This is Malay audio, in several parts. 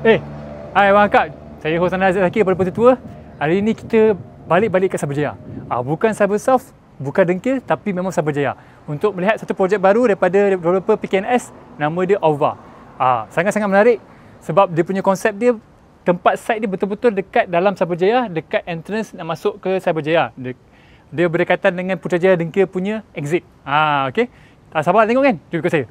Hai Abang Kak, saya host anda Azad Zakir daripada Putera Tua. Hari ini kita balik ke Cyberjaya. Bukan Cybersoft, bukan Dengkil, tapi memang Cyberjaya. Untuk melihat satu projek baru daripada developer PKNS, nama dia Auva. Sangat-sangat menarik sebab dia punya konsep dia, tempat site dia betul-betul dekat dalam Cyberjaya, dekat entrance nak masuk ke Cyberjaya. Dia berdekatan dengan Putrajaya Dengkil punya exit. Okey. Sabar tengok kan? Jom ikut saya.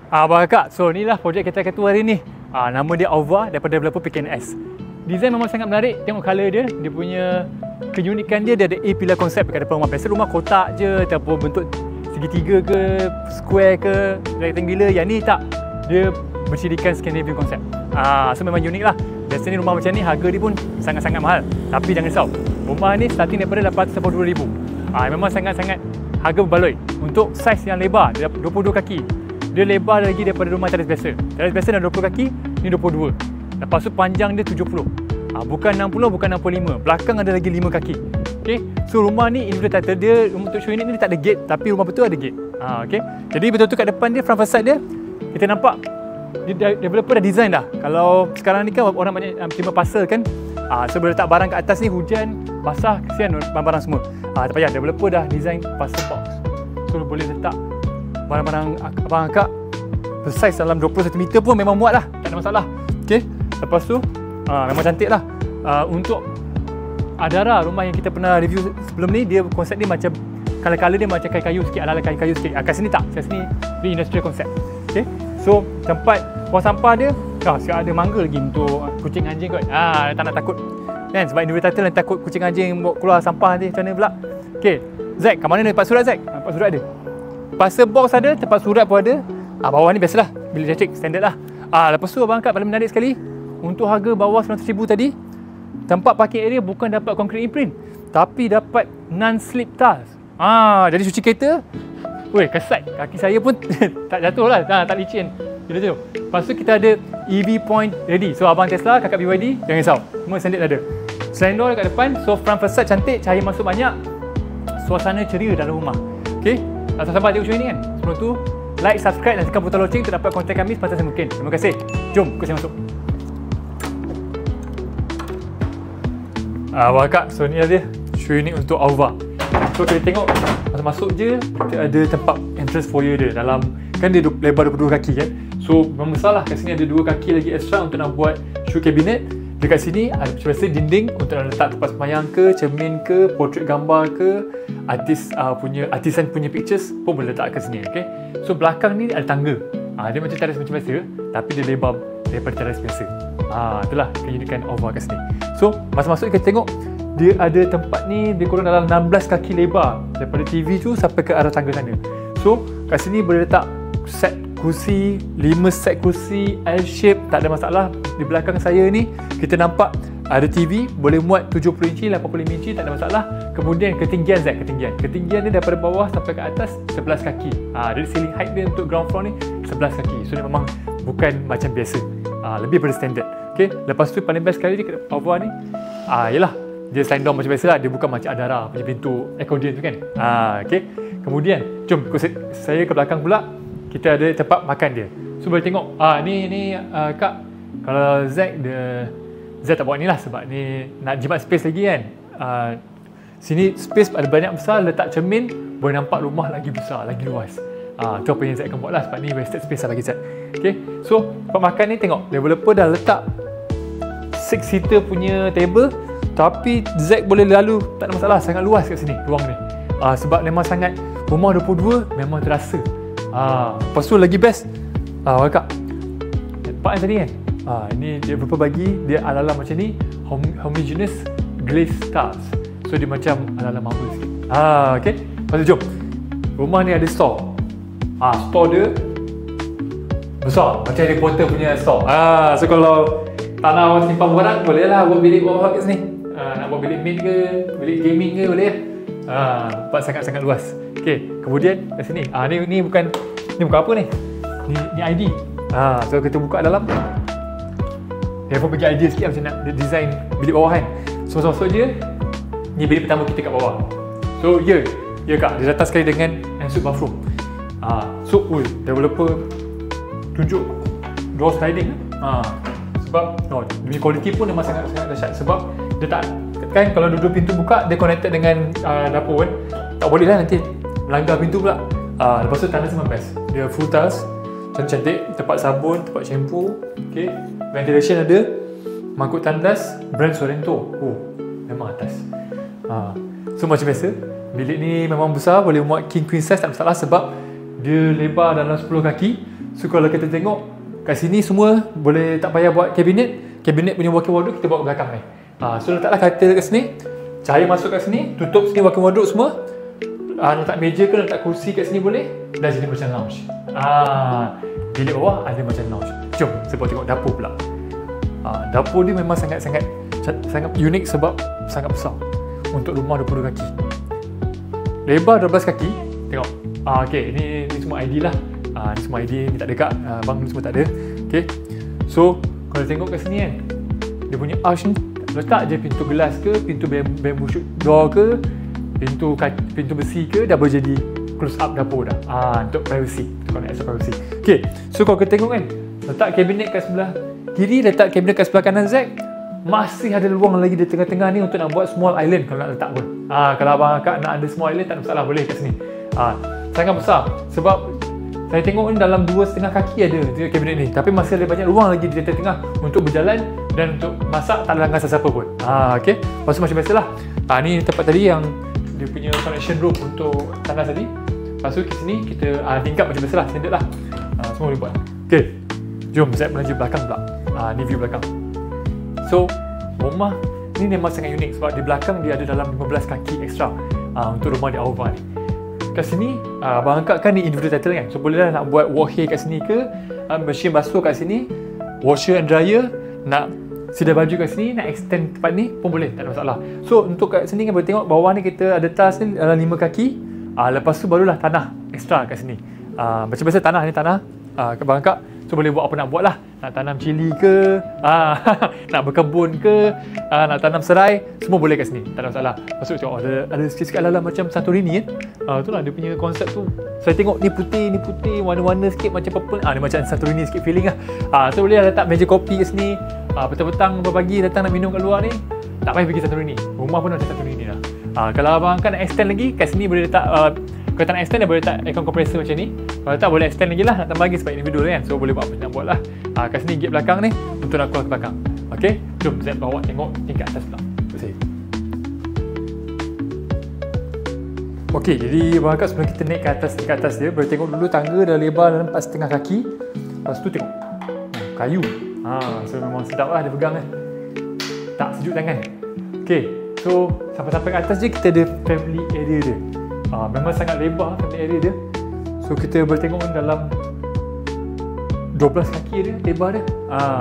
Abang Kak, so inilah projek kita ketua hari ni. Nama dia Auva daripada developer PKNS. Design memang sangat menarik, tengok colour dia. Dia punya keunikan dia ada A-pillar konsep dekat depan rumah. Biasa rumah kotak je ataupun bentuk segitiga ke, square ke, rectangular. Yang ni tak, dia bercirikan Scandinavian konsep. So memang unik lah. Biasanya rumah macam ni harga dia pun sangat-sangat mahal. Tapi jangan risau, rumah ni starting daripada 882,000. Memang sangat-sangat harga berbaloi. Untuk saiz yang lebar, 22 kaki. Dia lebar lagi daripada rumah teres biasa. Teres biasa dah 20 kaki, ni 22. Lepas tu panjang dia 70. Bukan 60, bukan 65. Belakang ada lagi 5 kaki. Okay. So rumah ni individual title dia, untuk show unit ni tak ada gate, tapi rumah betul ada gate. Okay. Jadi betul-betul kat depan dia, front facade dia, kita nampak developer dah design dah. Kalau sekarang ni kan orang banyak terima parcel kan. So boleh letak barang kat atas ni, hujan, basah, kesian barang-barang semua. Tak payah, developer dah design parcel box. So boleh letak barang-barang Abang Kak bersaiz dalam 20 cm pun memang muat lah, tak ada masalah. Okay. Lepas tu memang cantik lah. Untuk Adara, rumah yang kita pernah review sebelum ni, dia konsep dia macam color-color dia macam kayu-kayu sikit, ala-ala kayu-kayu sikit. Kat sini tak, kat sini dia industrial konsep. Okay. So tempat buang sampah dia, sekarang ada mangga lagi untuk kucing anjing kot. Tak nak takut kan, sebab individual title nanti takut kucing anjing bawa keluar sampah nanti macam mana pula. Okay. Zack, kat mana ni tempat surat Zack? Tempat surat ada. Parcel box ada, tempat surat pun ada. Bawah ni biasalah, bilik elektrik standard lah. Lepas tu Abang Kak paling menarik sekali, untuk harga bawah 900,000 tadi, tempat parking area bukan dapat concrete imprint, tapi dapat non-slip tiles. Jadi cuci kereta, kesat, kaki saya pun tak jatuh lah, tak licin. Gitu tu. Lepas tu kita ada EV point ready. So Abang Tesla, kakak BYD, jangan risau, semua standard ada. Selain door dekat depan, so front facade cantik, cahaya masuk banyak, suasana ceria dalam rumah. Okay. Sahabat tengok show ini kan. Sebelum tu, like, subscribe dan tekan butang loceng untuk dapat konten kami sepantas mungkin. Terima kasih. Jom, ikut saya masuk. Abang Kak, so ni lah dia show unit untuk Auva. So kita tengok, masa masuk je, kita ada tempat entrance foyer dia. Dalam, kan dia lebar 22 kaki kan. So memang besar lah. Kat sini ada 2 kaki lagi extra untuk nak buat shoe cabinet. Dekat sini ada macam biasa dinding untuk nak letak tempat sembahyang ke, cermin ke, portrait gambar ke, artisan punya pictures pun boleh letak kat sini. Okay. So belakang ni ada tangga. Dia macam teras macam biasa, tapi dia lebar daripada teras biasa. Itulah keunikan Auva kat sini. So masa masuk kita tengok, dia ada tempat ni, dia kurang dalam 16 kaki lebar daripada TV tu sampai ke arah tangga sana. So kat sini boleh letak set kursi, 5 set kursi L shape, tak ada masalah. Di belakang saya ni kita nampak ada TV, boleh muat 70 inci, 85 inci, tak ada masalah. Kemudian ketinggian Zack, ketinggian dia daripada bawah sampai ke atas 11 kaki. Dari ceiling height dia untuk ground floor ni 11 kaki. So dia memang bukan macam biasa, lebih daripada standard. Okay. Lepas tu paling best sekali dekat Auva ni, ialah dia slide down macam biasa lah, dia bukan macam Adara punya pintu accordion tu kan. Okay. Kemudian jom ikut saya ke belakang pula. Kita ada tempat makan dia. So boleh tengok, Kak, kalau Zack tak buat ni lah sebab ni nak jimat space lagi kan. Sini space ada banyak besar, letak cermin, boleh nampak rumah lagi besar, lagi luas. Tu apa yang Zack akan buat lah sebab ni wasted space lah bagi Zack. Okay, so tempat makan ni tengok, developer dah letak 6 seater punya table, tapi Zack boleh lalu, tak ada masalah, sangat luas kat sini ruang ni. Sebab memang sangat, rumah 22 memang terasa. Lepas tu lagi best, Kak, tempat yang tadi kan, ini developer bagi dia ala-ala macam ni, homogeneous glaze tiles. So dia macam ala-ala marble sikit. Okay, lepas tu jom, rumah ni ada store. Store dia besar, macam Harry Potter punya store. So kalau tak nak simpan barang, boleh lah buat bilik bawah kat sini. Nak buat bilik main ke, bilik gaming ke, boleh lah. Tempat sangat-sangat luas. Okay, kemudian kat sini, ni bukan apa ni? Ni ID. So kita buka dalam, dia pun bagi idea sikit macam nak design bilik bawah kan. So masuk je, ni bilik pertama kita kat bawah. So ya Kak, dia datang sekali dengan ensuite bathroom. So developer tunjuk door sliding. Sebab dia punya quality pun memang sangat dahsyat. Sebab dia tak, kan kalau dua-dua pintu buka, dia connected dengan dapur kan. Tak boleh lah nanti melanggar pintu pula. Lepas tu tandas memang best. Dia full tiles, cantik, tempat sabun, tempat shampoo. Okay, ventilation ada, mangkuk tandas brand Sorrento. Memang atas. So macam biasa, bilik ni memang besar, boleh muat king queen size, tak masalah sebab dia lebar dalam 10 kaki. So kalau kita tengok kat sini semua boleh, tak payah buat kabinet punya walk-in wardrobe kita bawa ke belakang ni. So letaklah katil kat sini, cahaya masuk kat sini, tutup sini walk-in wardrobe semua. Letak meja ke, letak kursi kat sini boleh, dah jadi macam lounge. Bilik bawah ada macam lounge. Jom saya buat tengok dapur pula. Dapur dia memang sangat unik sebab sangat besar untuk rumah 20 kaki. Lebar 12 kaki. Tengok. Okay, ni semua ID lah. Ni semua ID, ni tak ada Kak. Bang ni semua tak ada. Okay. So kalau tengok kat sini kan, dia punya arch ni letak je pintu gelas ke, pintu bamboo shoot door ke, pintu besi ke, dah boleh jadi close up dapur dah. Untuk privacy, untuk extra privacy. Okay, so kalau kita tengok kan, letak kabinet kat sebelah kiri, letak kabinet kat sebelah kanan Zack, masih ada luang lagi di tengah-tengah ni untuk nak buat small island kalau nak letak pun. Kalau abang akak nak ada small island, tak ada masalah, boleh kat sini. Sangat besar sebab saya tengok ni dalam 2,5 kaki ada kabinet ni, tapi masih ada banyak ruang lagi di tengah-tengah untuk berjalan dan untuk masak, tak ada langgar sesiapa pun. Okay, lepas tu macam biasalah. Ni tempat tadi yang dia punya connection room untuk tandas tadi. Lepas tu kat sini kita tingkap macam biasalah, standard lah. Semua boleh buat. Okay, jom Zack belanja belakang pula. Ni view belakang. So rumah ni memang sangat unik sebab di belakang dia ada dalam 15 kaki extra untuk rumah di Auva ni. Kat sini, abang angkat kan ni individual title kan. So bolehlah nak buat wash hair kat sini ke, mesin basuh kat sini, washer and dryer, nak sedia baju kat sini, nak extend tempat ni pun boleh, tak ada masalah. So untuk kat sini kan boleh tengok bawah ni kita ada tiles ni dalam 5 kaki. Lepas tu barulah tanah extra kat sini. Macam biasa tanah ni tanah abang angkat. So boleh buat apa nak buat lah. Nak tanam cili ke, nak berkebun ke, nak tanam serai, semua boleh kat sini, tak ada masalah. Lepas tu tengok ada sikit-sikit ala-ala macam Santorini kan. Itulah dia punya konsep tu. Saya tengok ni putih, warna-warna sikit macam purple. Ni macam Santorini sikit feeling lah. So boleh letak meja kopi kat sini. Petang-petang pagi datang nak minum kat luar ni, tak payah pergi Santorini. Rumah pun macam Santorini lah. Kalau abang kan nak extend lagi, kat sini boleh letak kalau tak nak extend, dia boleh letak aircon compressor macam ni. Kalau tak, boleh extend lagi lah, nak tambah lagi sebab individual kan. So boleh buat apa nak buat lah. Kat sini gate belakang ni untuk nak keluar ke belakang. Okay, jom Zack bawa tengok tingkat atas pula. Okay, jadi abang akak sebelum kita naik ke atas dia, boleh tengok dulu tangga dah lebar dalam 4,5 kaki. Lepas tu tengok kayu. So memang sedap lah dia pegang kan. Tak sejuk tangan. Okay, so sampai-sampai ke atas je kita ada family area dia. Memang sangat lebar family area dia. So kita boleh tengok dalam 12 kaki dia, lebar dia.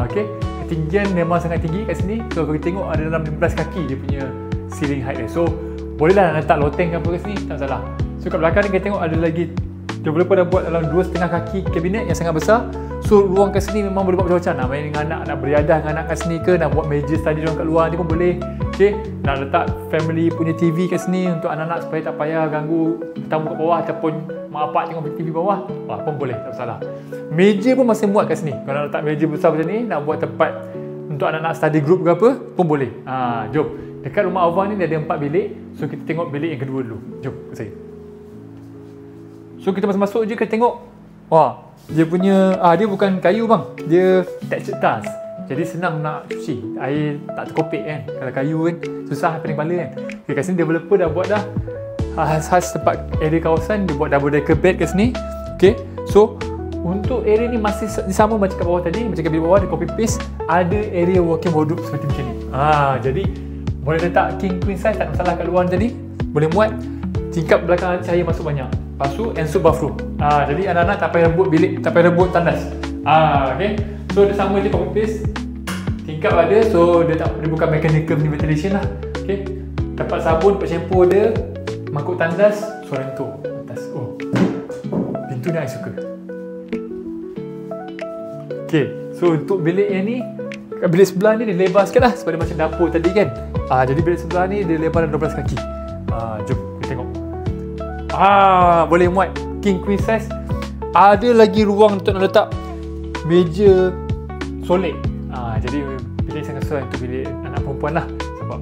Okay, ketinggian memang sangat tinggi kat sini. So kalau kita tengok ada dalam 15 kaki dia punya ceiling height dia. So bolehlah nak letak loteng ke apa kat sini, tak salah. So kat belakang ni kita tengok ada lagi, developer dah buat dalam 2,5 kaki kabinet yang sangat besar. So ruang kat sini memang boleh buat macam-macam. Nak main dengan anak, nak beriadah dengan anak kat sini ke, nak buat meja study orang kat luar ni pun boleh. Okay, nak letak family punya TV kat sini untuk anak-anak supaya tak payah ganggu tetamu kat bawah ataupun mak bapak tengok TV bawah, pun boleh, tak masalah. Meja pun masih muat kat sini. Kalau nak letak meja besar macam ni, nak buat tempat untuk anak-anak study group ke apa pun boleh. Jom. Dekat rumah Alva ni dia ada 4 bilik. So kita tengok bilik yang kedua dulu. Jom ke saya. So kita masuk je, kita tengok. Wah, dia punya dia bukan kayu bang. Dia textured tiles. Jadi senang nak cuci. Air tak terkopek kan. Kalau kayu kan susah pening kepala kan. Okay, kat sini developer dah buat dah khas tempat area kawasan, dia buat double decker bed kat sini. Okay, so untuk area ni masih sama macam kat bawah tadi. Macam kat bilik bawah, dia copy paste. Ada area walk-in wardrobe seperti macam ni. Jadi boleh letak king queen size, tak masalah kat luar tadi. Boleh muat. Tingkap belakang cahaya masuk banyak. Lepas tu ensuite bathroom. Jadi anak-anak tak payah rebut bilik, tak payah rebut tandas. Okay. So dia sama je copy paste. Tingkap ada, so dia bukan mechanical ventilation lah. Okay. Tempat sabun, tempat shampoo ada. Mangkuk tandas, Sorrento atas. Pintu ni I suka. Okay, so untuk bilik yang ni, bilik sebelah ni dia lebar sikit lah sebab dia macam dapur tadi kan. Jadi bilik sebelah ni dia lebar 12 kaki. Jom kita tengok. Boleh muat king queen size. Ada lagi ruang untuk nak letak meja solid. Jadi bilik sangat sesuai untuk bilik anak perempuan lah. Sebab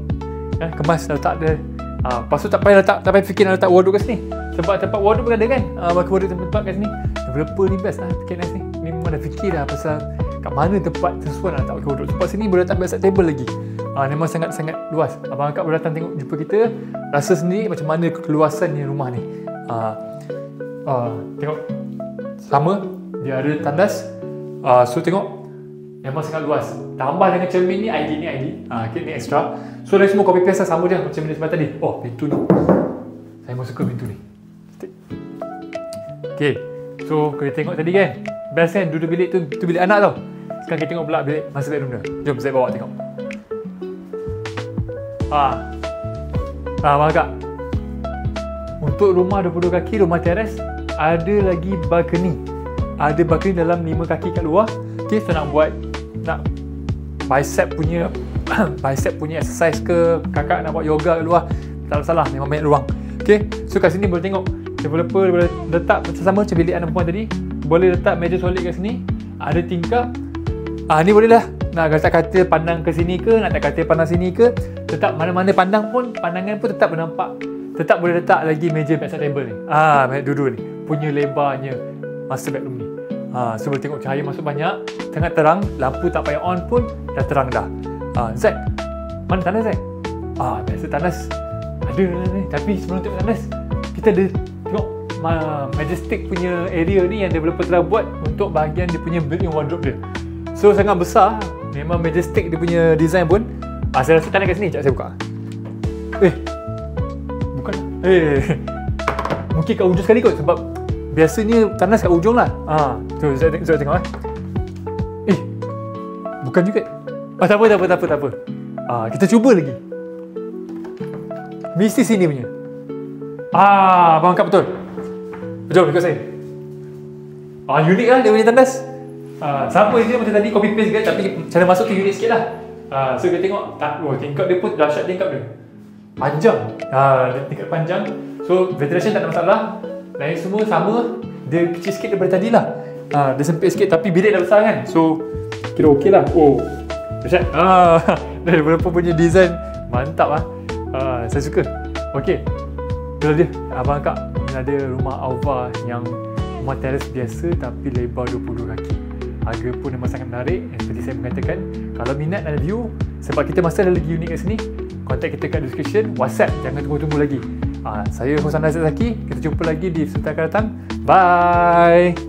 kemas letak dia. Lepas tu tak payah fikir nak letak wardrobe kat sini. Sebab tempat wardrobe pun ada kan. Bagi wardrobe tempat kat sini. Developer ni best lah PKNS ni. Ni memang dah fikir dah pasal kat mana tempat sesuai nak letak wardrobe. Sebab sini boleh letak bedside table lagi. Memang sangat-sangat luas. Abang Akak boleh datang tengok jumpa kita, rasa sendiri macam mana keluasannya rumah ni. Tengok sama, dia ada tandas. So tengok memang sangat luas. Tambah dengan cermin ni, ID ni extra. So dari semua copy paste sama je macam ni sebelah tadi. Pintu ni saya memang suka pintu ni. Okay, so kita tengok tadi kan, best kan, duduk bilik tu bilik anak tau. Sekarang kita tengok pula bilik master bedroom dia. Jom saya bawa tengok. Abang Akak, untuk rumah 22 kaki, rumah teres, ada lagi balcony. Ada balcony dalam 5 kaki kat luar. Okay, so nak bicep punya exercise ke, kakak nak buat yoga kat luar, tak masalah, memang banyak ruang. Okay, so kat sini boleh tengok developer boleh letak macam sama macam bilik anak perempuan tadi. Boleh letak meja solid kat sini. Ada tingkap. Ni boleh lah. Nak letak katil pandang ke sini ke, nak letak katil pandang sini ke, tetap mana-mana pandangan pun tetap bernampak. Tetap boleh letak lagi meja bedside table ni. Dua-dua ni punya lebarnya master bedroom ni. So boleh tengok cahaya masuk banyak, sangat terang, lampu tak payah on pun dah terang dah. Zack, mana tandas Zack? Biasa tandas ada ni. Tapi sebelum tengok tandas, kita ada tengok Majestic punya area ni yang developer telah buat untuk bahagian dia punya built-in wardrobe dia. So sangat besar. Memang Majestic dia punya design pun. Saya rasa tandas kat sini. Sekejap saya buka. Bukan. Mungkin kat ujung sekali kot sebab biasanya tandas kat ujung lah. So saya tengok bukan juga. Tak apa. Kita cuba lagi. Mesti sini punya. Abang Akak betul. Jom ikut saya. Unik lah dia punya tandas. Sama je macam tadi, copy paste juga, tapi cara masuk tu unik sikit lah. So kita tengok tingkap dia pun dahsyat, tingkap dia panjang. Tingkap panjang. So ventilation tak ada masalah. Lain semua sama. Dia kecil sikit daripada tadi lah. Dia sempit sikit tapi bilik dah besar kan. So kira okey lah. Dahsyat. Developer punya design mantap lah. Saya suka. Okey, itu dia Abang Akak. Ada rumah Alva yang rumah teres biasa tapi lebar 22 kaki. Harga pun memang sangat menarik. Seperti saya mengatakan, kalau minat dan view, sebab kita masih ada lagi unit kat sini, kontak kita kat description, WhatsApp, jangan tunggu-tunggu lagi. Saya Hosana Zaki, kita jumpa lagi di episode akan datang. Bye.